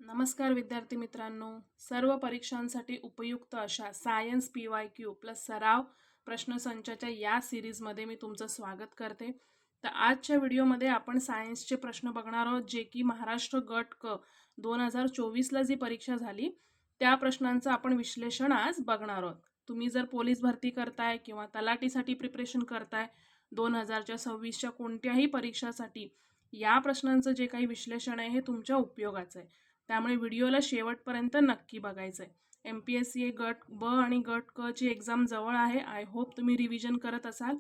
नमस्कार विद्यार्थी मित्रांनो, सर्व परीक्षांसाठी उपयुक्त अशा सायन्स PYQ प्लस सराव प्रश्नसंचाच्या या सिरीजमध्ये मी तुमचं स्वागत करते. तर आजच्या व्हिडिओमध्ये आपण सायन्सचे प्रश्न बघणार आहोत, जे की महाराष्ट्र गट क 2024ला जी परीक्षा झाली त्या प्रश्नांचं आपण विश्लेषण आज बघणार आहोत. तुम्ही जर पोलीस भरती करताय किंवा तलाठीसाठी प्रिपरेशन करताय 2026च्या कोणत्याही परीक्षासाठी या प्रश्नांचं जे काही विश्लेषण आहे हे तुमच्या उपयोगाचं आहे. त्यामुळे व्हिडिओला शेवटपर्यंत नक्की बघायचं आहे. MPSC गट ब आणि गट क ची एक्झाम जवळ आहे. आय होप तुम्ही रिव्हिजन करत असाल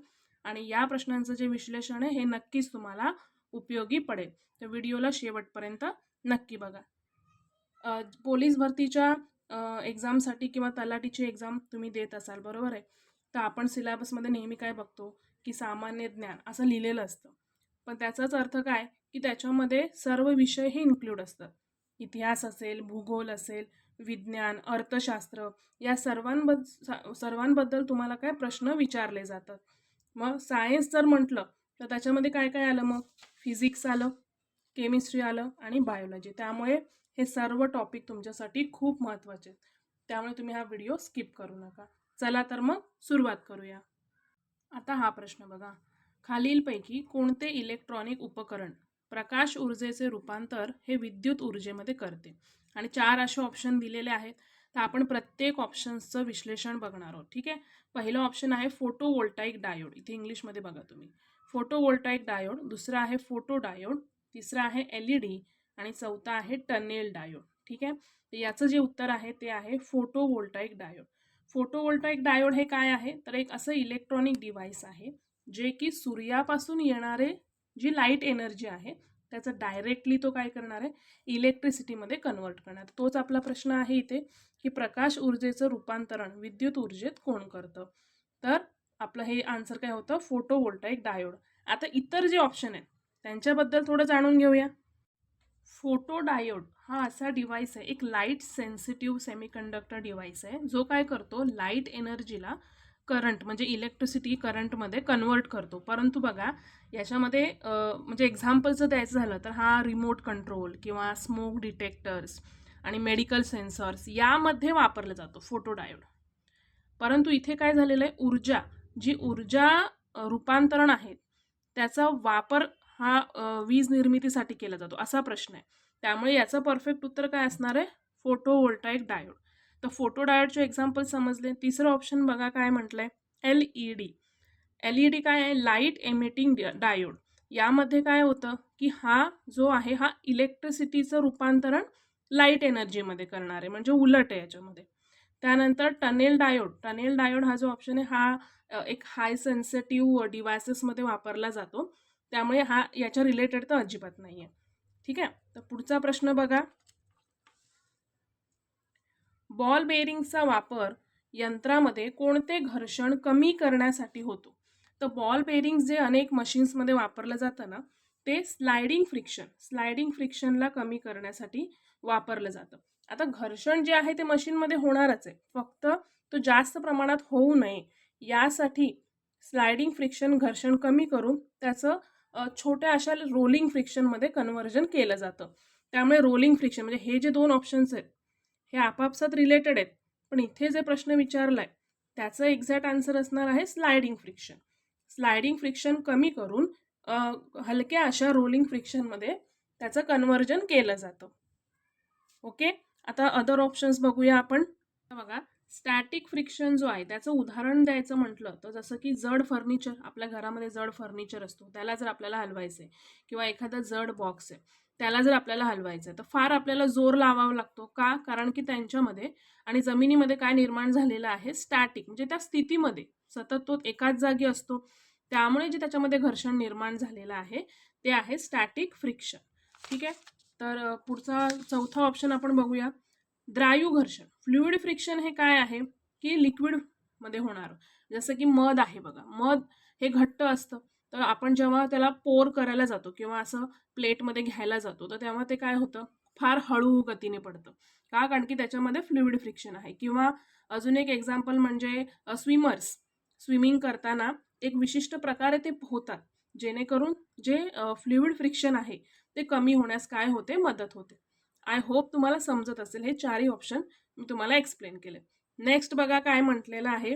आणि या प्रश्नांचं जे विश्लेषण आहे हे नक्कीच तुम्हाला उपयोगी पडेल. तर व्हिडिओला शेवटपर्यंत नक्की बघा. पोलीस भरतीच्या एक्झामसाठी किंवा तलाठीची एक्झाम तुम्ही देत असाल, बरोबर आहे. तर आपण सिलेबसमध्ये नेहमी काय बघतो की सामान्य ज्ञान असं लिहिलेलं असतं, पण त्याचाच अर्थ काय की त्याच्यामध्ये सर्व विषय हे इन्क्लूड असतात. इतिहास असेल, भूगोल असेल, विज्ञान, अर्थशास्त्र या सर्वांबद्दल तुम्हाला काय प्रश्न विचारले जातात. मग सायन्स जर म्हटलं तर त्याच्यामध्ये काय काय आलं, मग फिजिक्स आलं, केमिस्ट्री आलं आणि बायोलॉजी. त्यामुळे हे सर्व टॉपिक तुमच्यासाठी खूप महत्त्वाचे आहेत. त्यामुळे तुम्ही हा व्हिडिओ स्किप करू नका. चला तर मग सुरुवात करूया. आता हा प्रश्न बघा, खालीलपैकी कोणते इलेक्ट्रॉनिक उपकरण प्रकाश ऊर्जेचे रूपांतर हे विद्युत ऊर्जेमध्ये करते? आणि 4 असे ऑप्शन दिलेले आहेत. तर आपण प्रत्येक ऑप्शन्सचं विश्लेषण बघणार आहोत. ठीक आहे. पहिलं ऑप्शन आहे फोटोवोल्टाईक डायोड. इथे इंग्लिशमध्ये बघा तुम्ही, फोटोवोल्टाईक डायोड. दुसरा आहे फोटो डायोड. तिसरा आहे LED आणि चौथा आहे टनेल डायोड. ठीक आहे. तर याचं जे उत्तर आहे ते आहे फोटोवोल्टाईक डायोड. फोटोवोल्टाईक डायोड हे काय आहे, तर एक असं इलेक्ट्रॉनिक डिव्हाइस आहे जे की सूर्यापासून येणारे जी लाईट एनर्जी आहे त्याचं डायरेक्टली तो काय करणार आहे, इलेक्ट्रिसिटीमध्ये कन्वर्ट करणार. तोच आपला प्रश्न आहे इथे की प्रकाश ऊर्जेचं रूपांतरण विद्युत ऊर्जेत कोण करतं? तर आपलं हे आन्सर काय होतं, फोटोवोल्टाईक डायोड. आता इतर जे ऑप्शन आहेत त्यांच्याबद्दल थोडं जाणून घेऊया. फोटो डायोड हा असा डिव्हाइस आहे, एक लाईट सेन्सिटिव्ह सेमीकंडक्टर डिव्हाइस आहे, जो काय करतो, लाईट एनर्जीला करंट म्हणजे इलेक्ट्रिसिटी करंटमध्ये कन्वर्ट करतो. परंतु बघा याच्यामध्ये म्हणजे एक्झाम्पलचं द्यायचं झालं तर हा रिमोट कंट्रोल किंवा स्मोक डिटेक्टर्स आणि मेडिकल सेन्सर्स यामध्ये वापरला जातो फोटो डायोड. परंतु इथे काय झालेलं आहे, जी ऊर्जा रूपांतरण आहे त्याचा वापर हा वीज निर्मितीसाठी केला जातो असा प्रश्न आहे. त्यामुळे याचं परफेक्ट उत्तर काय असणार आहे, फोटोवोल्टाईक डायोड. तर फोटो डायोडचे एक्झाम्पल समजले. तिसरं ऑप्शन बघा काय म्हटलंय, LED काय आहे, लाईट एमिटिंग डायोड. यामध्ये काय होतं की हा जो आहे हा इलेक्ट्रिसिटीचं रूपांतरण लाईट एनर्जीमध्ये करणार आहे, म्हणजे उलट आहे याच्यामध्ये. त्यानंतर टनेल डायोड हा जो ऑप्शन आहे हा एक हाय सेन्सिटिव्ह डिव्हायसेसमध्ये वापरला जातो. त्यामुळे हा याच्या रिलेटेड तर अजिबात नाही आहे. ठीक आहे. तर पुढचा प्रश्न बघा, बॉल बेरिंगचा वापर यंत्रामध्ये कोणते घर्षण कमी करण्यासाठी होतो? तर बॉल बेरिंग जे अनेक मशीन्समध्ये वापरलं जातं ना, ते स्लायडिंग फ्रिक्शनला कमी करण्यासाठी वापरलं जातं. आता घर्षण जे आहे ते मशीनमध्ये होणारच आहे, फक्त तो जास्त प्रमाणात होऊ नये यासाठी स्लायडिंग फ्रिक्शन घर्षण कमी करून त्याचं छोट्या अशा रोलिंग फ्रिक्शनमध्ये कन्व्हर्जन केलं जातं. त्यामुळे रोलिंग फ्रिक्शन म्हणजे हे जे दोन ऑप्शन्स आहेत हे आपापसात रिलेटेड आहेत, पण इथे जे प्रश्न विचारलाय त्याचं एक्झॅक्ट आन्सर असणार आहे स्लायडिंग फ्रिक्शन कमी करून हलक्या अशा रोलिंग फ्रिक्शनमध्ये त्याचं कन्व्हर्जन केलं जातं. ओके. आता अदर ऑप्शन्स बघूया आपण. बघा, स्टॅटिक फ्रिक्शन जो आहे त्याचं उदाहरण द्यायचं म्हटलं तर जसं की जड फर्निचर, आपल्या घरामध्ये जड फर्निचर असतो, त्याला जर आपल्याला हलवायचं आहे किंवा एखादा जड बॉक्स आहे त्याला जर आपल्याला हलवायचं आहे तर फार आपल्याला जोर लावावा लागतो. का? कारण की त्यांच्यामध्ये आणि जमिनीमध्ये काय निर्माण झालेलं आहे, स्टॅटिक म्हणजे त्या स्थितीमध्ये सतत तो एकाच जागी असतो. त्यामुळे जे त्याच्यामध्ये घर्षण निर्माण झालेलं आहे ते आहे स्टॅटिक फ्रिक्शन. ठीक आहे. तर पुढचा चौथा ऑप्शन आपण बघूया, द्रायू घर्षण. फ्लुइड फ्रिक्शन हे काय आहे की लिक्विडमध्ये होणार. जसं की मध आहे बघा, मध हे घट्ट असतं, तर आपण जेव्हा त्याला पोर करायला जातो किंवा असं प्लेटमध्ये घ्यायला जातो तर तेव्हा ते काय होतं, फार हळू गतीने पडतं. का? कारण की त्याच्यामध्ये फ्लुइड फ्रिक्शन आहे. किंवा अजून एक एक्झाम्पल म्हणजे स्विमिंग करताना एक विशिष्ट प्रकारे ते होतात जेणेकरून जे फ्लुइड फ्रिक्शन आहे ते कमी होण्यास काय होते, मदत होते. आय होप तुम्हाला समजत असेल. हे चारही ऑप्शन मी तुम्हाला एक्सप्लेन केले. नेक्स्ट बघा काय म्हटलेलं आहे.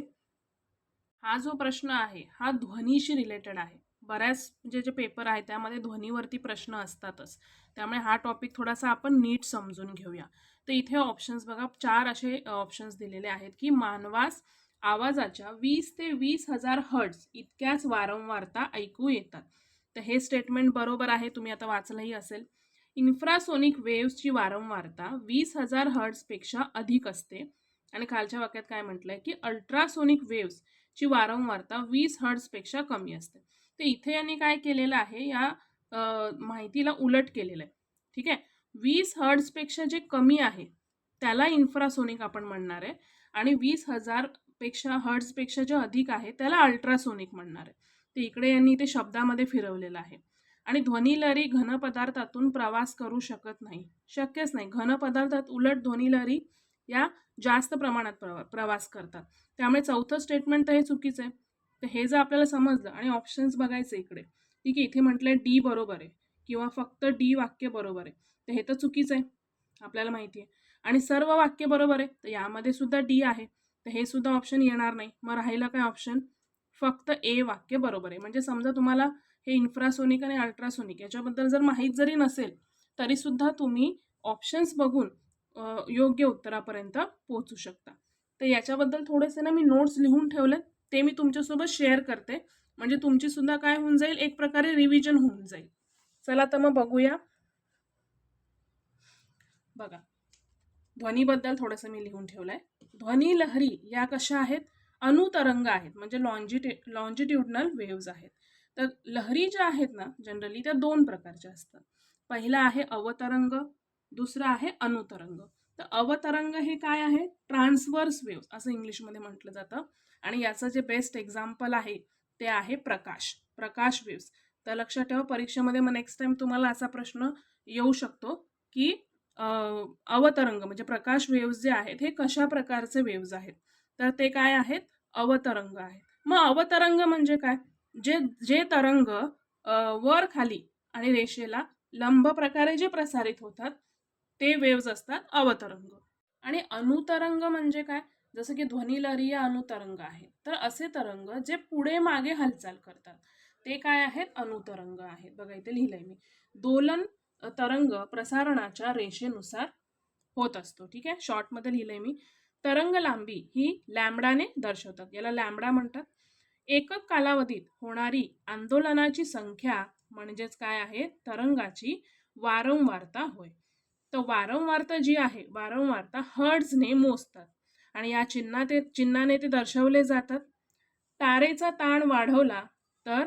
हा जो प्रश्न आहे हा ध्वनीशी रिलेटेड आहे. बऱ्याच जे पेपर आहेत त्यामध्ये ध्वनीवरती प्रश्न असतातच. त्यामुळे हा टॉपिक थोडासा आपण नीट समजून घेऊया. तर इथे ऑप्शन्स बघा, 4 असे ऑप्शन्स दिलेले आहेत की मानवास आवाजाच्या 20 ते 20,000 हर्ट्झ इतक्याच वारंवारता ऐकू येतात. तर हे स्टेटमेंट बरोबर आहे, तुम्ही आता वाचलंही असेल. इन्फ्रासोनिक वेव्हची वारंवारता 20,000 हर्ट्झपेक्षा अधिक असते. आणि खालच्या वाक्यात काय म्हटलंय की अल्ट्रासोनिक वेव्स ची वारंवारता 20 हर्ट्झपेक्षा कमी असते. तर इथे यांनी काय केलेलं आहे, या माहितीला उलट केलेलं आहे. ठीक आहे, 20 हर्ट्झपेक्षा जे कमी आहे त्याला इन्फ्रासोनिक आपण म्हणणार आहे, आणि 20,000 हर्ट्झपेक्षा जे अधिक आहे त्याला अल्ट्रासोनिक म्हणणार आहे. तर इकडे यांनी ते शब्दामध्ये फिरवलेलं आहे. आणि ध्वनिलहरी घन पदार्थातून प्रवास करू शकत नाही, शक्यच नाही. घन पदार्थात उलट ध्वनिलहरी या जास्त प्रमाणात प्रवास करतात. त्यामुळे चौथं स्टेटमेंट तर हे चुकीचं आहे. तर हे जर आपल्याला समजलं आणि ऑप्शन्स बघायचे इकडे, ठीक आहे, इथे म्हटलंय डी बरोबर आहे किंवा फक्त डी वाक्य बरोबर आहे, तर हे तर चुकीचं आहे, आपल्याला माहिती आहे. आणि सर्व वाक्य बरोबर आहे, तर यामध्ये सुद्धा डी आहे, तर हे सुद्धा ऑप्शन येणार नाही. मग राहिलं काय ऑप्शन, फक्त ए वाक्य बरोबर आहे. म्हणजे समजा तुम्हाला हे इन्फ्रासोनिक आणि अल्ट्रासोनिक याच्याबद्दल जर माहीत जरी नसेल तरी सुद्धा तुम्ही ऑप्शन्स बघून योग्य उत्तरापर्यंत पोहोचू शकता. तर याच्याबद्दल थोडेसे ना मी नोट्स लिहून ठेवले, ते मी तुमच्यासोबत शेअर करते, म्हणजे तुमची सुद्धा काय होऊन जाईल, एक प्रकारे रिव्हिजन होऊन जाईल. चला तर मग बघूया. बघा, ध्वनीबद्दल थोडंसं मी लिहून ठेवलंय. ध्वनी लहरी या कशा आहेत, अनुतरंग आहेत, म्हणजे लॉन्जिट्युडनल वेव्ज आहेत. तर लहरी ज्या आहेत ना जनरली त्या दोन प्रकारच्या असतात. पहिला आहे अवतरंग, दुसरा आहे अनुतरंग. तर अवतरंग हे काय आहे, ट्रान्सवर्स वेव्स असं इंग्लिशमध्ये म्हटलं जातं. आणि याचं जे बेस्ट एक्झाम्पल आहे ते आहे प्रकाश वेव्स. तर लक्षात ठेवा, परीक्षेमध्ये मग नेक्स्ट टाइम तुम्हाला असा प्रश्न येऊ शकतो की अवतरंग म्हणजे प्रकाश वेव्स जे आहेत हे कशा प्रकारचे वेव्स आहेत, तर ते काय आहेत, अवतरंग आहेत. मग अवतरंग म्हणजे काय, जे जे तरंग वर खाली आणि रेषेला लंब प्रकारे जे प्रसारित होतात ते वेव्स असतात अवतरंग. आणि अनुतरंग म्हणजे काय, जसं की ध्वनिलहरी या अनुतरंग आहे, तर असे तरंग जे पुढे मागे हालचाल करतात ते काय आहेत, अनुतरंग आहेत. बघा इथे लिहिलंय मी, दोलन तरंग प्रसारणाच्या रेषेनुसार होत असतो. ठीक आहे, शॉर्टमध्ये लिहिलंय मी. तरंग लांबी ही लॅम्बडाने दर्शवतात, याला लॅम्बडा म्हणतात. एकक कालावधीत होणारी आंदोलनाची संख्या म्हणजेच काय आहे, तरंगाची वारंवारता होय. तर वारंवारता जी आहे, वारंवारता हर्ट्झने मोजतात आणि या चिन्हाने ते दर्शवले जातात. तारेचा ताण वाढवला तर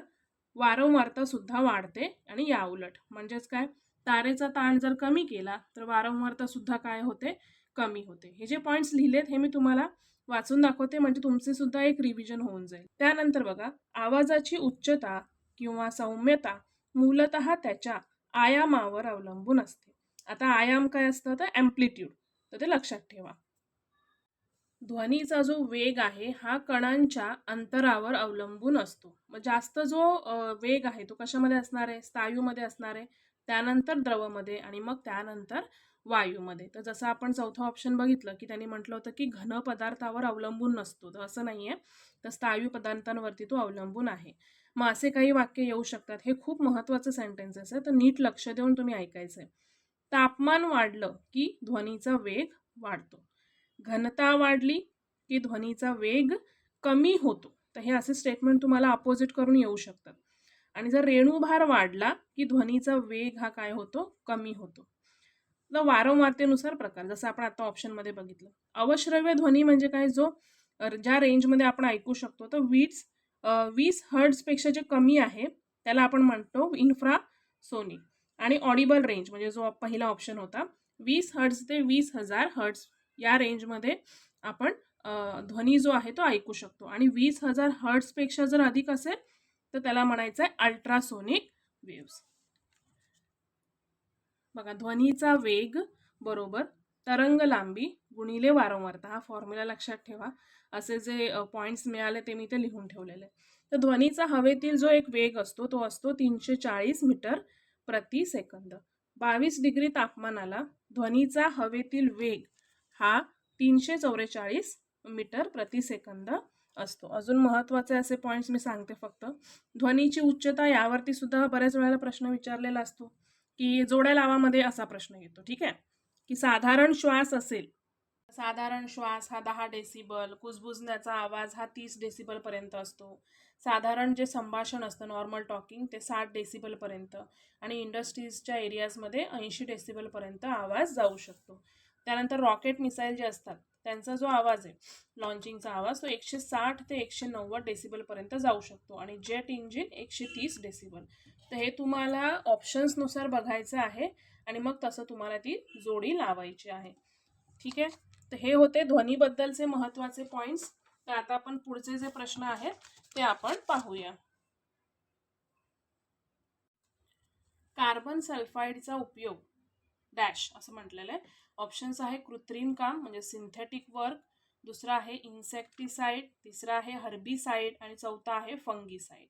वारंवारता सुद्धा वाढते आणि या उलट म्हणजेच काय, तारेचा ताण जर कमी केला तर वारंवारता सुद्धा काय होते, कमी होते. हे जे पॉइंट्स लिहिलेत हे मी तुम्हाला वाचून दाखवते, म्हणजे तुमचे सुद्धा एक रिव्हिजन होऊन जाईल. त्यानंतर बघा, आवाजाची उच्चता किंवा सौम्यता मूलतः त्याच्या आयामावर अवलंबून असते. आता आयाम काय असतं, तर ॲम्प्लिट्यूड, तर ते लक्षात ठेवा. ध्वनीचा जो वेग आहे हा कणांच्या अंतरावर अवलंबून असतो. मग जास्त जो वेग आहे तो कशामध्ये असणार आहे, स्थायूमध्ये असणार आहे, त्यानंतर द्रवमध्ये आणि मग त्यानंतर वायूमध्ये. तर जसं आपण चौथा ऑप्शन बघितलं की त्यांनी म्हटलं होतं की घन पदार्थावर अवलंबून नसतो, तर असं नाहीये, तर स्थायू पदार्थांवरती तो अवलंबून आहे. मग असे काही वाक्य येऊ शकतात, हे खूप महत्त्वाचं सेंटेन्सेस आहे, तर नीट लक्ष देऊन तुम्ही ऐकायचंय. तापमान वाढलं की ध्वनीचा वेग वाढतो, घनता वाढली की ध्वनीचा वेग कमी होतो. तर हे असे स्टेटमेंट तुम्हाला अपोजिट करून येऊ शकतात. आणि जर रेणुभार वाढला की ध्वनीचा वेग हा काय होतो, कमी होतो. तर वारंवारतेनुसार प्रकार, जसं आपण आता ऑप्शनमध्ये बघितलं. अवश्रव्य ध्वनी म्हणजे काय, जो ज्या रेंजमध्ये आपण ऐकू शकतो, तर 20 हर्ट्झपेक्षा जे कमी आहे त्याला आपण म्हणतो इन्फ्रासोनिक. आणि ऑडिबल रेंज म्हणजे जो पहिला ऑप्शन होता, 20 हर्ट्झ ते 20,000 हर्ट्झ या रेंजमध्ये आपण ध्वनी जो आहे तो ऐकू शकतो. आणि 20,000 हर्ट्झपेक्षा जर अधिक असेल तर त्याला म्हणायचं आहे अल्ट्रासोनिक वेव्स. बघा, ध्वनीचा वेग बरोबर तरंग लांबी गुणिले वारंवारता, हा फॉर्म्युला लक्षात ठेवा. असे जे पॉइंट्स मिळाले ते मी ते लिहून ठेवलेले. तर ध्वनीचा हवेतील जो एक वेग असतो तो असतो 340 मीटर प्रति सेकंद. 22 डिग्री तापमानाला ध्वनीचा हवेतील वेग हा 344 मीटर प्रति सेकंद असतो. अजून महत्त्वाचे असे पॉईंट्स मी सांगते फक्त. ध्वनीची उच्चता यावरती सुद्धा बऱ्याच वेळेला प्रश्न विचारलेला असतो, की जोड्या लावामध्ये असा प्रश्न येतो. ठीक आहे, की साधारण श्वास असेल, साधारण श्वास हा 10 डेसिबल, कुजबुजण्याचा आवाज हा 30 डेसिबल पर्यंत असतो. साधारण जे संभाषण असतं नॉर्मल टॉकिंग ते 60 डेसिबल पर्यंत आणि इंडस्ट्रीजच्या एरियाजमध्ये 80 डेसिबल पर्यंत आवाज जाऊ शकतो. त्यानंतर रॉकेट मिसाईल जे असतात त्यांचा जो आवाज आहे, लॉन्चिंगचा आवाज, तो 160 ते 190 डेसिबल पर्यंत जाऊ शकतो आणि जेट इंजिन 130 डेसिबल. तर हे तुम्हाला ऑप्शन्सनुसार बघायचं आहे आणि मग तसं तुम्हाला ती जोडी लावायची आहे. ठीक आहे, तर हे होते ध्वनीबद्दलचे महत्त्वाचे पॉईंट्स. तर आता आपण पुढचे जे प्रश्न आहेत ते आपण पाहूया. कार्बन सल्फाईडचा उपयोग डॅश असं म्हटलेलं आहे. ऑप्शन्स आहे कृत्रिम काम म्हणजे सिंथेटिक वर्क, दुसरा आहे इन्सेक्टिसाइड, तिसरा आहे हर्बिसाइड आणि चौथा आहे फंगिसाइड.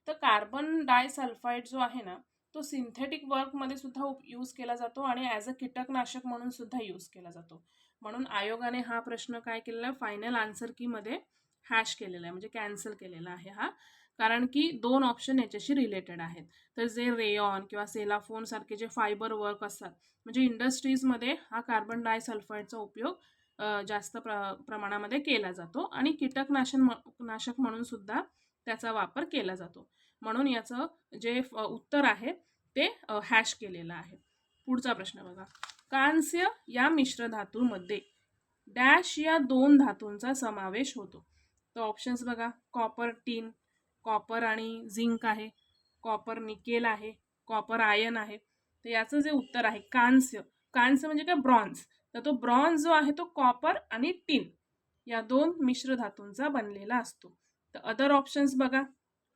तर कार्बन डायसल्फाईड जो आहे ना, तो सिंथेटिक वर्कमध्ये सुद्धा यूज केला जातो आणि ॲज अ कीटकनाशक म्हणून सुद्धा यूज केला जातो. म्हणून आयोगाने हा प्रश्न काय केलेला आहे, फायनल आन्सर कीमध्ये हॅश केलेला आहे, म्हणजे कॅन्सल केलेला आहे हा, कारण की 2 ऑप्शन याच्याशी रिलेटेड आहेत. तर जे रेयॉन किंवा सेलाफोन सारखे जे फायबर वर्क असतात, म्हणजे इंडस्ट्रीजमध्ये हा कार्बन डायसल्फाईडचा उपयोग जास्त प्रमाणामध्ये केला जातो आणि नाशक म्हणून सुद्धा त्याचा वापर केला जातो. म्हणून याचं जे उत्तर आहे ते हॅश केलेलं आहे. पुढचा प्रश्न बघा. कांस्य या मिश्र धातूमध्ये डॅश या 2 धातूंचा समावेश होतो. तर ऑप्शन्स बघा, कॉपर टिन, कॉपर आणि झिंक आहे, कॉपर निकेल आहे, कॉपर आयन आहे. तर याचं जे उत्तर आहे कांस्य, कांस्य म्हणजे काय, ब्रॉन्झ. तर तो ब्रॉन्झ जो आहे तो कॉपर आणि टिन या 2 मिश्र धातूंचा बनलेला असतो. तर अदर ऑप्शन्स बघा,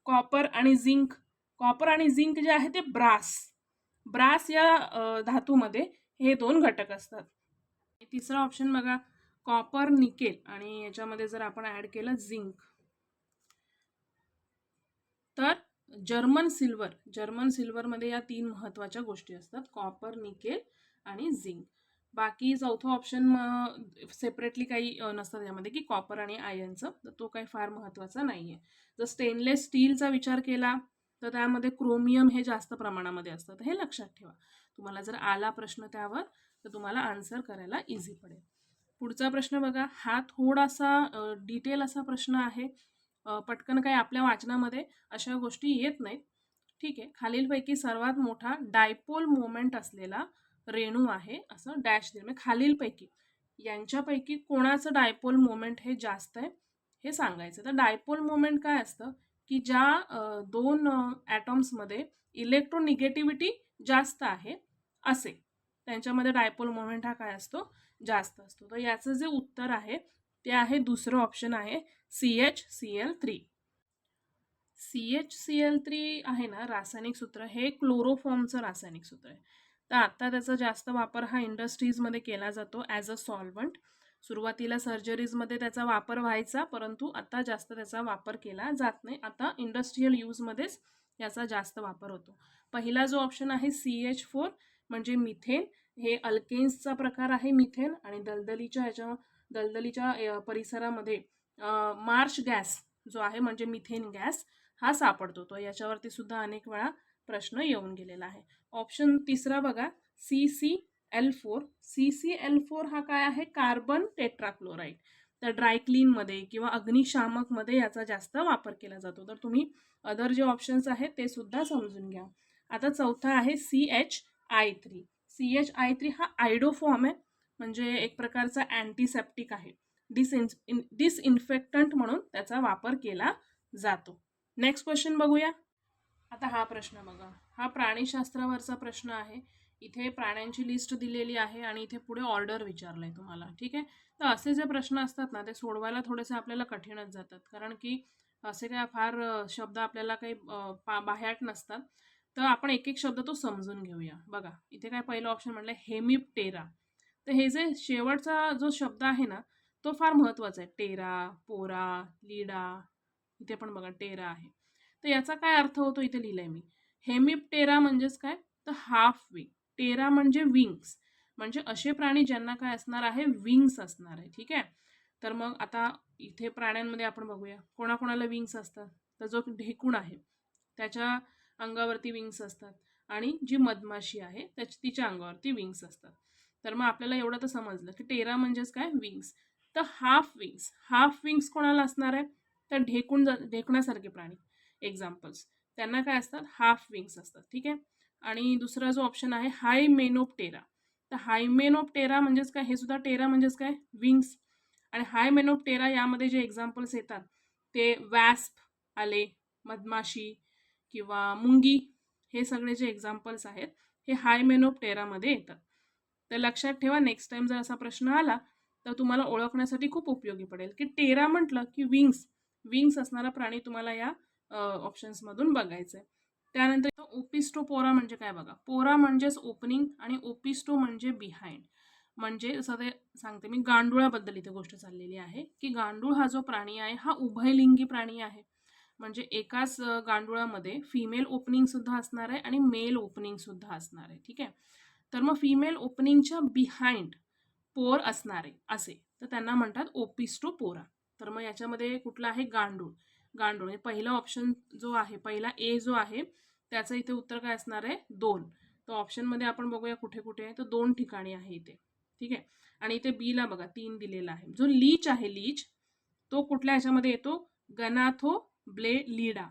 कॉपर आणि झिंक. कॉपर आणि झिंक जे आहे ते ब्रास, ब्रास या धातूमध्ये हे 2 घटक असतात. तिसरा ऑप्शन बघा, कॉपर निकेल आणि याच्यामध्ये जर आपण ऍड केलं झिंक, तर जर्मन सिल्वर, जर्मन सिल्वरमध्ये या 3 महत्त्वाच्या गोष्टी असतात, कॉपर, निकेल आणि झिंक. बाकी चौथा ऑप्शन सेपरेटली काही नसतं त्यामध्ये, की कॉपर आणि आयनचं, तर तो काही फार महत्त्वाचा नाही आहे. जर स्टेनलेस स्टीलचा विचार केला तर त्यामध्ये क्रोमियम हे जास्त प्रमाणामध्ये असतं, तर हे लक्षात ठेवा. तुम्हाला जर आला प्रश्न त्यावर तर तुम्हाला आन्सर करायला इझी पडेल. पुढचा प्रश्न बघा, हा थोडासा डिटेल असा प्रश्न आहे. पटकन काही आपल्या वाचनामध्ये अशा गोष्टी येत नाहीत. ठीक आहे, खालीलपैकी सर्वात मोठा डायपोल मोमेंट असलेला रेणू आहे असं डॅश दिलं, म्हणजे खालीलपैकी यांच्यापैकी कोणाचं डायपोल मोमेंट हे जास्त आहे हे सांगायचं. तर डायपोल मोमेंट काय असतं, की ज्या 2 ॲटॉम्समध्ये इलेक्ट्रोनिगेटिव्हिटी जास्त आहे असे, त्यांच्यामध्ये डायपोल मोमेंट हा काय असतो, जास्त असतो. तर याचं जे उत्तर आहे ते आहे दुसरं ऑप्शन आहे CHCl3. CHCl3 आहे ना रासायनिक सूत्र, हे क्लोरोफॉर्मचं रासायनिक सूत्र आहे. तर आता त्याचा जास्त वापर हा इंडस्ट्रीजमध्ये केला जातो ॲज अ सॉल्वंट. सुरुवातीला सर्जरीजमध्ये त्याचा वापर व्हायचा, परंतु आता जास्त त्याचा वापर केला जात नाही. आता इंडस्ट्रियल यूजमध्येच याचा जास्त वापर होतो. पहिला जो ऑप्शन आहे CH4 म्हणजे मिथेन, हे अल्केन्सचा प्रकार आहे मिथेन आणि दलदलीच्या परिसरामध्ये मार्श गॅस जो आहे म्हणजे मिथेन गॅस हा सापडतो. तो याच्यावरती सुद्धा अनेक वेळा प्रश्न येऊन गेलेला आहे. ऑप्शन तिसरा बघा, CCl4. CCl4 हा काय आहे, कार्बन टेट्राक्लोराईड. तर ड्रायक्लीनमध्ये किंवा अग्निशामकमध्ये याचा जास्त वापर केला जातो. तर तुम्ही अदर जे ऑप्शन्स आहेत ते सुद्धा समजून घ्या. आता चौथा आहे CHI3. CHI3 हा आयडोफॉर्म आहे, म्हणजे एक प्रकारचा अँटीसेप्टिक आहे, डिसइन्फेक्टंट म्हणून त्याचा वापर केला जातो. नेक्स्ट क्वेश्चन बघूया. आता हा प्रश्न बघा, हा प्राणीशास्त्रावरचा प्रश्न आहे. इथे प्राण्यांची लिस्ट दिलेली आहे आणि इथे पुढे ऑर्डर विचारलंय तुम्हाला. ठीक आहे, तर असे जे प्रश्न असतात ना ते सोडवायला थोडेसे आपल्याला कठीणच जातात, कारण की असे काय फार शब्द आपल्याला काही बाह्याट नसतात. तर आपण एक एक शब्द तो समजून घेऊया. बघा इथे काय पहिलं ऑप्शन म्हटलं हेमिप्टेरा. तर हे जे शेवटचा जो शब्द आहे ना तो फार महत्त्वाचा आहे. टेरा, पोरा, लीडा, इथे पण बघा टेरा आहे. तर याचा काय अर्थ होतो इथे लिहिलंय मी. हेमिप्टेरा म्हणजेच काय, तर हाफ विंग. टेरा म्हणजे विंग्स, म्हणजे असे प्राणी ज्यांना काय असणार आहे, विंग्स असणार आहे. ठीक आहे. तर मग आता इथे प्राण्यांमध्ये आपण बघूया कोणाकोणाला विंग्स असतात. तर जो ढेकूण आहे त्याच्या अंगावरती विंग्स असतात आणि जी मधमाशी आहे तिच्या अंगावरती विंग्स असतात. तर मग आपल्याला एवढं तर समजलं की टेरा म्हणजेच काय, विंग्स. तर हाफ विंग्स कोणाला असणार आहे, तर ढेकणासारखे प्राणी एक्झाम्पल्स, त्यांना काय असतात, हाफ विंग्स असतात. ठीक आहे. आणि दुसरा जो ऑप्शन आहे हायमेनोप्टेरा, तर हायमेनोप्टेरा म्हणजेच काय, हे सुद्धा टेरा म्हणजेच काय, विंग्स. आणि हायमेनोप्टेरा यामध्ये जे एक्झाम्पल्स येतात ते वॅस्प आले, मधमाशी किंवा मुंगी, हे सगळे जे एक्झाम्पल्स आहेत हे हायमेनोप्टेरामध्ये येतात. तर लक्षात ठेवा, नेक्स्ट टाइम जर असा प्रश्न आला तर तुम्हाला ओळखण्यासाठी खूप उपयोगी पडेल की टेरा म्हटलं की विंग्स असणारा प्राणी तुम्हाला या ऑप्शन्समधून बघायचं आहे. त्यानंतर ओपिस्टोपोरा म्हणजे काय बघा, पोरा म्हणजेच ओपनिंग आणि ओपिस्टो म्हणजे बिहाइंड. म्हणजे जसं ते सांगते मी, गांडुळाबद्दल इथे गोष्ट चाललेली आहे की गांडूळ हा जो प्राणी आहे हा उभयलिंगी प्राणी आहे. म्हणजे एकाच गांडुळामध्ये फिमेल ओपनिंग सुद्धा असणार आहे आणि मेल ओपनिंग सुद्धा असणार आहे. ठीक आहे. तर मग फिमेल ओपनिंगच्या बिहाइंड पोर असणारे असे, तर त्यांना म्हणतात ओपिस्टोपोरा. तर मग याच्यामध्ये कुठला आहे, गांडूळ. म्हणजे पहिला ऑप्शन जो आहे, पहिला ए जो आहे त्याचं इथे उत्तर काय असणार आहे, 2. तर ऑप्शनमध्ये आपण बघूया कुठे कुठे आहे, तर 2 ठिकाणी आहे इथे. ठीक आहे. आणि इथे बी ला बघा 3 दिलेला आहे. जो लीच आहे, तो कुठल्या ह्याच्यामध्ये येतो, गनाथो ब्लेलिडा.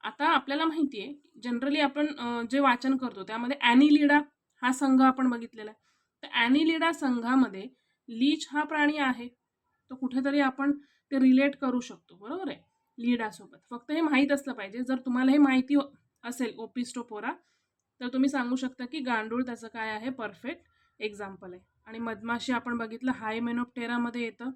आता आपल्याला माहिती आहे जनरली आपण जे वाचन करतो त्यामध्ये ॲनिलिडा हा संघ आपण बघितलेला आहे. तर ॲनिलिडा संघामध्ये लीच हा प्राणी आहे, तो कुठेतरी आपण ते रिलेट करू शकतो, बरोबर आहे, लीडासोबत. फक्त हे माहीत असलं पाहिजे. जर तुम्हाला हे माहिती असेल ओपिस्टोपोरा, तर तुम्ही सांगू शकता की गांडूळ त्याचं काय आहे, परफेक्ट एक्झाम्पल आहे. आणि मधमाशी आपण बघितलं हायमेनोप्टेरामध्ये येतं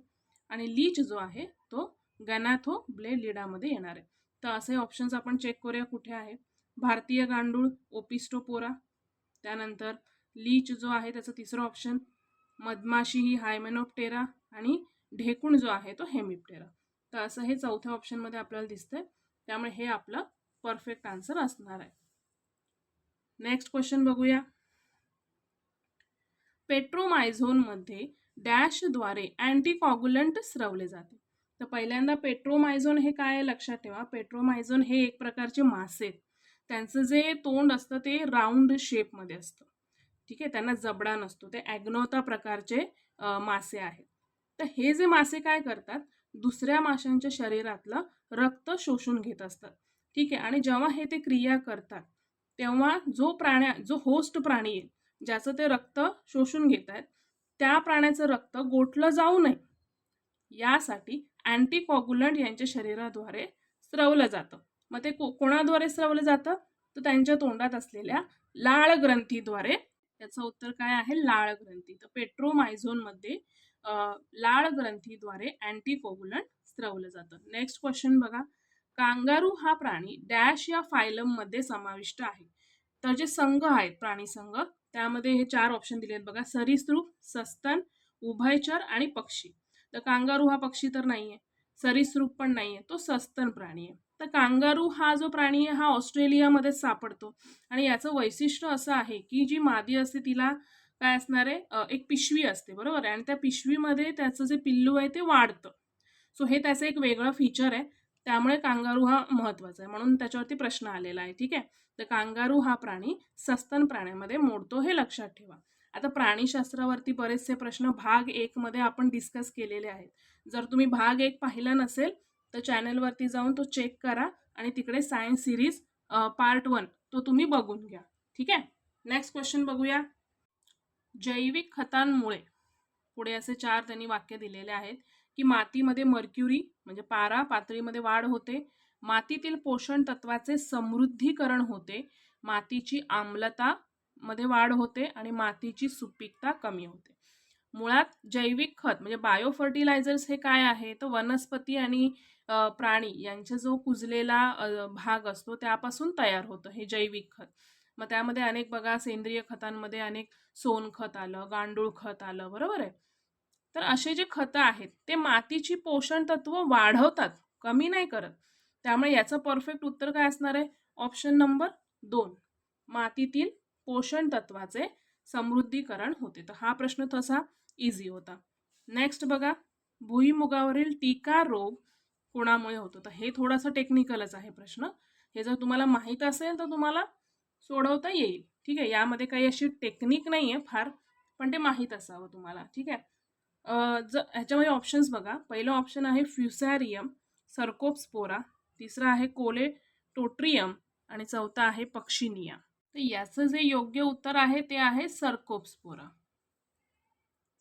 आणि लीच जो आहे तो गॅनाथो ब्लेलिडामध्ये येणार आहे. तर असे ऑप्शन्स आपण चेक करूया कुठे आहे. भारतीय गांडूळ ओपिस्टोपोरा, त्यानंतर लीच जो आहे त्याचं तिसरं ऑप्शन, मधमाशी ही हायमेनोप्टेरा आणि ढेकूण जो आहे तो हेमिप्टेरा. तर असं हे चौथ्या ऑप्शनमध्ये आपल्याला दिसतंय. त्यामुळे हे आपलं परफेक्ट आन्सर असणार आहे. नेक्स्ट क्वेश्चन बघूया. पेट्रोमायझोनमध्ये डॅशद्वारे अँटीकॉग्युलंट स्रवले जाते. तर पहिल्यांदा पेट्रोमायझोन हे काय आहे लक्षात ठेवा. पेट्रोमायझोन हे एक प्रकारचे मासे आहेत. त्यांचं जे तोंड असतं ते राऊंड शेपमध्ये असतं. ठीक आहे. त्यांना जबडा नसतो. ते ॲग्नोथा प्रकारचे मासे आहेत. तर हे जे मासे काय करतात, दुसऱ्या माशांच्या शरीरातलं रक्त शोषून घेत असतात. ठीक आहे. आणि जेव्हा हे ते क्रिया करतात तेव्हा जो होस्ट प्राणी आहे ज्याचं ते रक्त शोषून घेत आहेत, त्या प्राण्याचं रक्त गोठलं जाऊ नये यासाठी अँटीकॉग्युलंट यांच्या शरीराद्वारे स्रवलं जातं. मग ते कोणाद्वारे स्रवलं जातं, तर त्यांच्या तोंडात असलेल्या लाळ ग्रंथीद्वारे. त्याचं उत्तर काय आहे, लाळ ग्रंथी. तर पेट्रोमायझोनमध्ये लाळ ग्रंथीद्वारे अँटीकॉग्युलंट स्रवलं जातं. नेक्स्ट क्वेश्चन बघा. कांगारू हा प्राणी डॅश या फायलम मध्ये समाविष्ट आहे. तर जे संघ आहेत, प्राणी संघ, त्यामध्ये हे 4 ऑप्शन दिले आहेत बघा, सरीसृप, सस्तन, उभयचर आणि पक्षी. तर कांगारू हा पक्षी तर नाहीये, सरीसृप पण नाहीये, तो सस्तन प्राणी आहे. तर कांगारू हा जो प्राणी आहे हा ऑस्ट्रेलियामध्ये सापडतो आणि याचं वैशिष्ट्य असं आहे की जी मादी असते तिला काय असणार आहे, एक पिशवी असते, बरोबर आहे, आणि त्या पिशवीमध्ये त्याचं जे पिल्लू आहे ते वाढतं. सो हे त्याचं एक वेगळं फीचर आहे. त्यामुळे कांगारू हा महत्वाचा आहे, म्हणून त्याच्यावरती प्रश्न आलेला आहे. ठीक आहे. तर कांगारू हा प्राणी सस्तन प्राण्यामध्ये मोडतो, हे लक्षात ठेवा. आता प्राणीशास्त्रावरती बरेचसे प्रश्न भाग 1 मध्ये आपण डिस्कस केलेले आहेत. जर तुम्ही भाग 1 पाहिला नसेल तर चॅनलवरती जाऊन तो चेक करा आणि तिकडे सायन्स सिरीज पार्ट 1 तो तुम्ही बघून घ्या. ठीक आहे. नेक्स्ट क्वेश्चन बघूया. जैविक खतांमुळे, पुढे असे 4 त्यांनी वाक्य दिलेले आहेत की मातीमध्ये मर्क्युरी म्हणजे पारा पातळीमध्ये वाढ होते, मातीतील पोषण तत्वाचे समृद्धीकरण होते, मातीची आम्लता मध्ये वाढ होते आणि मातीची सुपीकता कमी होते. मुळात जैविक खत म्हणजे बायो फर्टिलायझर्स हे काय आहे, तर वनस्पती आणि प्राणी यांचा जो कुजलेला भाग असतो त्यापासून तयार होतं हे जैविक खत. मग त्यामध्ये अनेक बघा, सेंद्रिय खतांमध्ये अनेक सोनखत आलं, गांडूळ खत आलं, बरोबर आहे. तर असे जे खतं आहेत ते मातीची पोषण तत्व वाढवतात, कमी नाही करत. त्यामुळे याचं परफेक्ट उत्तर काय असणार आहे, ऑप्शन नंबर 2, मातीतील पोषण तत्वाचे समृद्धीकरण होते. तर हा प्रश्न तसा इझी होता. नेक्स्ट बघा, भुईमुगावरील टीका रोग कोणामुळे होतो? तर हे थोडंसं टेक्निकलच आहे प्रश्न. हे जर तुम्हाला माहीत असेल तर तुम्हाला सोडवता येईल. ठीक आहे, यामध्ये काही अशी टेक्निक नाही आहे फार, पण ते माहीत असावं तुम्हाला. ठीक आहे. ह्याच्यामध्ये ऑप्शन्स बघा. पहिलं ऑप्शन आहे फ्युसॅरियम, सर्कोप्स्पोरा, तिसरा आहे कोलेटोट्रियम आणि चौथा आहे पक्षिनिया. तर याचं जे योग्य उत्तर आहे ते आहे सर्कोप्स्पोरा.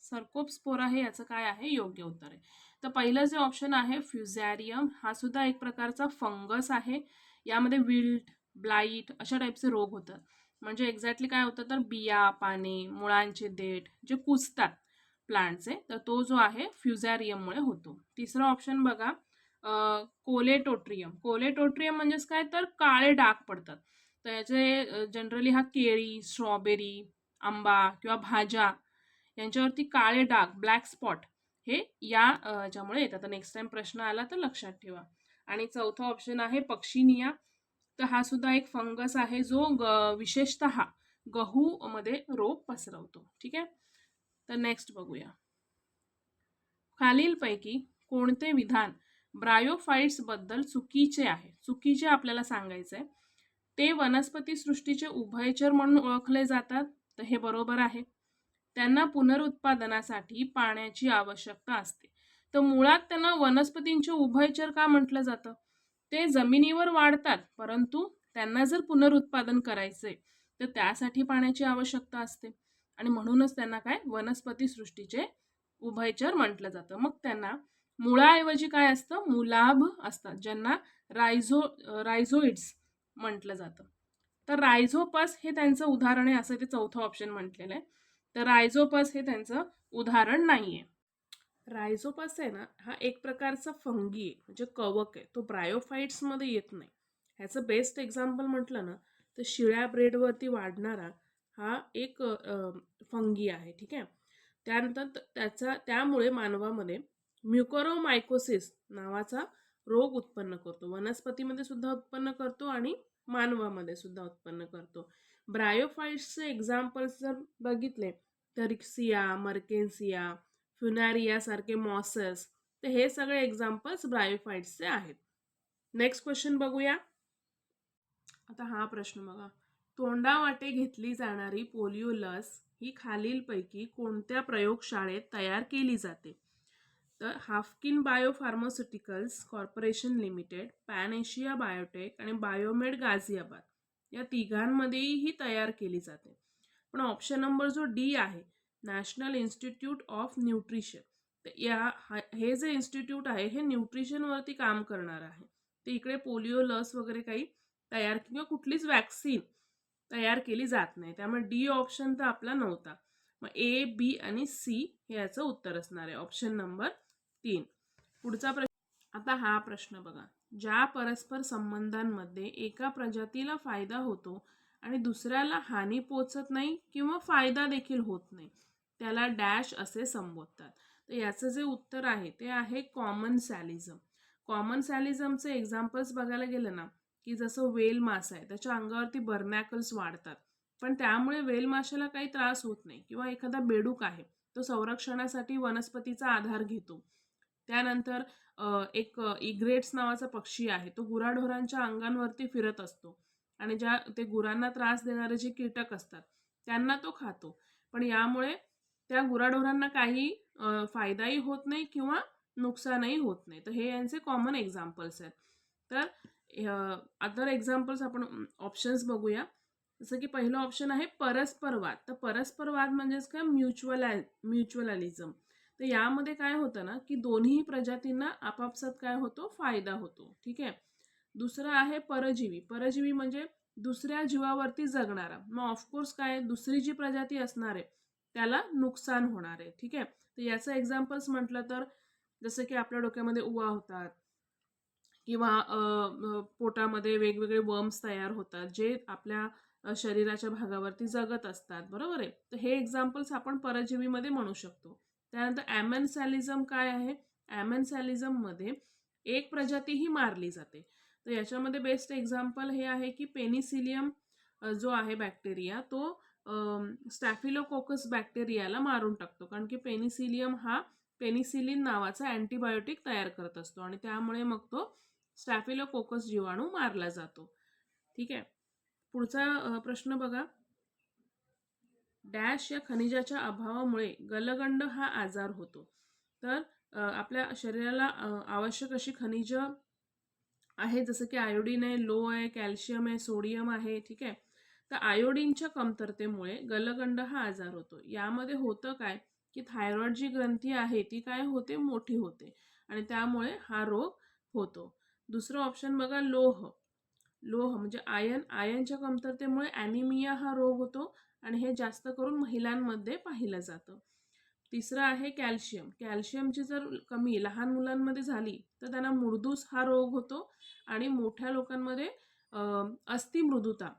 सर्कोप्स्पोरा हे याचं काय आहे योग्य उत्तर आहे. तर पहिलं जे ऑप्शन आहे फ्युसॅरियम, हा सुद्धा एक प्रकारचा फंगस आहे. यामध्ये विल्ट, ब्लाईट अशा टाईपचे रोग होतात. म्हणजे एक्झॅक्टली काय होतं तर बिया, पाने, मुळांचे देठ जे कुजतात प्लांटचे, तर तो जो आहे फ्युसॅरियममुळे होतो. तिसरं ऑप्शन बघा, कोलेटोट्रियम. कोलेटोट्रियम म्हणजेच काय तर काळे डाग पडतात. तर याचे जनरली हा केळी, स्ट्रॉबेरी, आंबा किंवा भाज्या यांच्यावरती काळे डाग, ब्लॅक स्पॉट हे याच्यामुळे येतात. तर नेक्स्ट टाइम प्रश्न आला तर लक्षात ठेवा. आणि चौथा ऑप्शन आहे पक्षिनिया. तर हा सुद्धा एक फंगस आहे जो विशेषतः गहू मध्ये रोग पसरवतो. ठीक आहे. तर नेक्स्ट बघूया. खालीलपैकी कोणते विधान ब्रायोफाइट्स बद्दल चुकीचे आहे? चुकीचे आपल्याला सांगायचे आहे. ते वनस्पती सृष्टीचे उभयचर म्हणून ओळखले जातात. तर हे बरोबर आहे. त्यांना पुनरुत्पादनासाठी पाण्याची आवश्यकता असते. तर मुळात त्यांना वनस्पतींचे उभयचर का म्हटलं जातं? ते जमिनीवर वाढतात, परंतु त्यांना जर पुनरुत्पादन करायचे तर त्यासाठी पाण्याची आवश्यकता असते आणि म्हणूनच त्यांना काय वनस्पती सृष्टीचे उभयचर म्हटलं जातं. मग त्यांना मुळाऐवजी काय असतं? मुलाभ असतात, ज्यांना रायझोइड्स म्हटलं जातं. तर रायझोपस हे त्यांचं उदाहरण आहे असं ते चौथं ऑप्शन म्हटलेलं आहे. तर रायझोपस हे त्यांचं उदाहरण नाहीये. रायझोपस आहे ना, हा एक प्रकारचा फंगी आहे, म्हणजे कवक आहे. तो ब्रायोफाइट्स मध्ये येत नाही. ह्याचं बेस्ट एक्झाम्पल म्हटलं ना तर शिळ्या ब्रेडवरती वाढणारा हा एक फंगी आहे. ठीक आहे. त्यानंतर त्यामुळे मानवामध्ये म्युकोरोमायकोसिस नावाचा रोग उत्पन्न करतो. वनस्पतीमध्ये सुद्धा उत्पन्न करतो आणि मानवामध्ये सुद्धा उत्पन्न करतो. ब्रायोफाइट्सचे एक्झाम्पल्स जर बघितले तर रिक्सिया, मर्केन्सिया, फ्युनारिया सारखे मॉसेस, तर हे सगळे एक्झाम्पल्स ब्रायोफाइट्सचे आहेत. नेक्स्ट क्वेश्चन बघूया. आता हा प्रश्न बघा. तोंडावाटे घेतली जाणारी पोलिओ लस ही खालीलपैकी कोणत्या प्रयोगशाळेत तयार केली जाते? तर Haffkine biopharmaceuticals corporation limited, pan Asia biotech आणि बायोमेड गाझियाबाद या तिघांमध्येही ही तयार केली जाते. पण ऑप्शन नंबर जो डी आहे, नॅशनल इन्स्टिट्यूट ऑफ न्यूट्रिशन, तर हे जे इन्स्टिट्यूट आहे हे न्यूट्रिशनवरती काम करणार आहे. ते इकडे पोलिओ लस वगैरे काही तयार किंवा कुठलीच वॅक्सिन तयार केली जात नाही. त्यामुळे डी ऑप्शन तर आपला नव्हता. मग ए, बी आणि सी हे याचं उत्तर असणार आहे. Option number 3. पुढचा प्रश्न. आता हा प्रश्न बघा. ज्या परस्पर संबंधांमध्ये एका प्रजातीला फायदा होतो आणि दुसऱ्याला हानी पोचत नाही किंवा फायदा देखील होत नाही, त्याला डॅश असे संबोधतात. तर याचं जे उत्तर आहे ते आहे कॉमन्सॅलिझम. कॉमन्सॅलिझमचे एक्झाम्पल्स बघायला गेलं ना की जसं वेल मासा आहे, त्याच्या अंगावरती बर्नॅकल्स वाढतात, पण त्यामुळे वेल माशाला काही त्रास होत नाही. किंवा एखादा बेडूक आहे, तो संरक्षणासाठी वनस्पतीचा आधार घेतो. त्यानंतर एक इग्रेट्स नावाचा पक्षी आहे, तो गुराढोरांच्या अंगांवरती फिरत असतो आणि ते गुरांना त्रास देणारे जे कीटक असतात त्यांना तो खातो, पण यामुळे त्या गुराढोरांना काही फायदाही होत नाही किंवा नुकसानही होत नाही. तर हे यांचे कॉमन एक्झाम्पल्स आहेत. तर अदर एक्झाम्पल्स आपण ऑप्शन्स बघूया. जसं की पहिलं ऑप्शन आहे परस्परवाद. तर परस्परवाद म्हणजेच काय म्युच्युअलिझम. तर यामध्ये काय होतं ना की दोन्ही प्रजातींना आपापसात काय होतो फायदा होतो. ठीक आहे. दुसरं आहे परजीवी. परजीवी म्हणजे दुसऱ्या जीवावरती जगणारा. मग ऑफकोर्स काय दुसरी जी प्रजाती असणार आहे त्याला नुकसान होणार आहे. ठीक आहे. तर याचं एक्झाम्पल्स म्हटलं तर जसं की आपल्या डोक्यामध्ये उवा होतात किंवा पोटामध्ये वेगवेगळे वर्म्स तयार होतात जे आपल्या शरीराच्या भागावरती जगत असतात. बरोबर आहे. तर हे एक्झाम्पल्स आपण परजीवीमध्ये म्हणू शकतो. त्यानंतर ॲमेन्सॅलिझम काय आहे? ॲमेन्सॅलिझम मध्ये एक प्रजाती ही मारली जाते. तर याच्यामध्ये बेस्ट एक्झाम्पल हे आहे की पेनिसिलियम जो आहे बॅक्टेरिया, तो स्टॅफिलोकोकस बॅक्टेरियाला मारून टाकतो, कारण की पेनिसिलियम हा पेनिसिलिन नावाचा अँटीबायोटिक तयार करत असतो आणि त्यामुळे मग तो स्टॅफिलोकोकस जीवाणू मारला जातो. ठीक आहे. पुढचा प्रश्न बघा. डॅश या खनिजाच्या अभावामुळे गलगंड हा आजार होतो. तर आपल्या शरीराला आवश्यक अशी खनिज आहे, जसं की आयोडीन आहे, लो आहे, कॅल्शियम आहे, सोडियम आहे. ठीक आहे. तर आयोडीनच्या कमतरतेमुळे गलगंड हा आजार होतो. यामध्ये होतं काय, की थायरॉइड जी ग्रंथी आहे ती काय होते, मोठी होते आणि त्यामुळे हा रोग होतो. दुसरं ऑप्शन बघा, लोह. लोह म्हणजे आयनच्या कमतरतेमुळे ॲनिमिया हा रोग होतो आणि हे जास्त करून महिलांमध्ये पाहिलं जातं. तिसरं आहे कॅल्शियम. कॅल्शियमची जर कमी लहान मुलांमध्ये झाली तर त्यांना मुर्दूस हा रोग होतो आणि मोठ्या लोकांमध्ये अस्थिमृदुता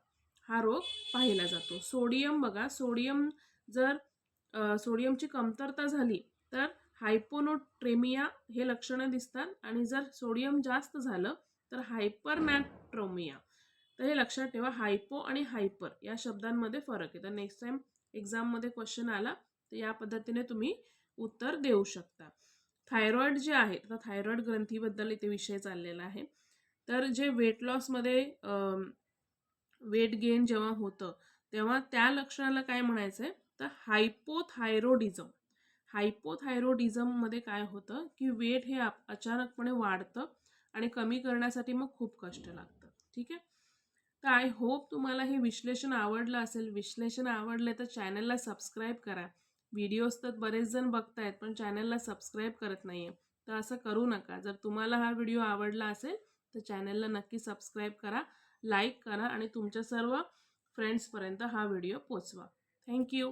हा रोग पाहिला जातो. सोडियम बघा, जर सोडियमची कमतरता झाली तर हायपोनोट्रेमिया हे लक्षणं दिसतात आणि जर सोडियम जास्त झालं तर हायपरनॅट्रोमिया. तर हे लक्षात ठेवा, हायपो आणि हायपर या शब्दांमध्ये फरक आहे. तर नेक्स्ट टाइम एक्झाममध्ये क्वेश्चन आला तर या पद्धतीने तुम्ही उत्तर देऊ शकता. थायरॉइड जे आहे, तर थायरॉइड ग्रंथीबद्दल इथे विषय चाललेला आहे. तर जे वेट लॉसमध्ये वेट गेन जेव्हा होतं तेव्हा त्या लक्षणाला काय म्हणायचं आहे, तर हायपोथायरॉइडिझम. हायपोथायरॉइडिझममध्ये काय होतं, की वेट हे अचानकपणे वाढतं आणि कमी करण्यासाठी मग खूप कष्ट लागतं. ठीक आहे. तर आय होप तुम्हाला हे विश्लेषण आवडलं असेल. विश्लेषण आवडले तर चॅनलला सबस्क्राईब करा. व्हिडिओज तर बरेच जण बघतायत पण चॅनलला सबस्क्राईब करत नाहीये, तर असं करू नका. जर तुम्हाला हा व्हिडिओ आवडला असेल तर चॅनलला नक्की सबस्क्राईब करा, लाईक करा आणि तुमच्या सर्व फ्रेंड्सपर्यंत हा व्हिडिओ पोचवा. थँक्यू.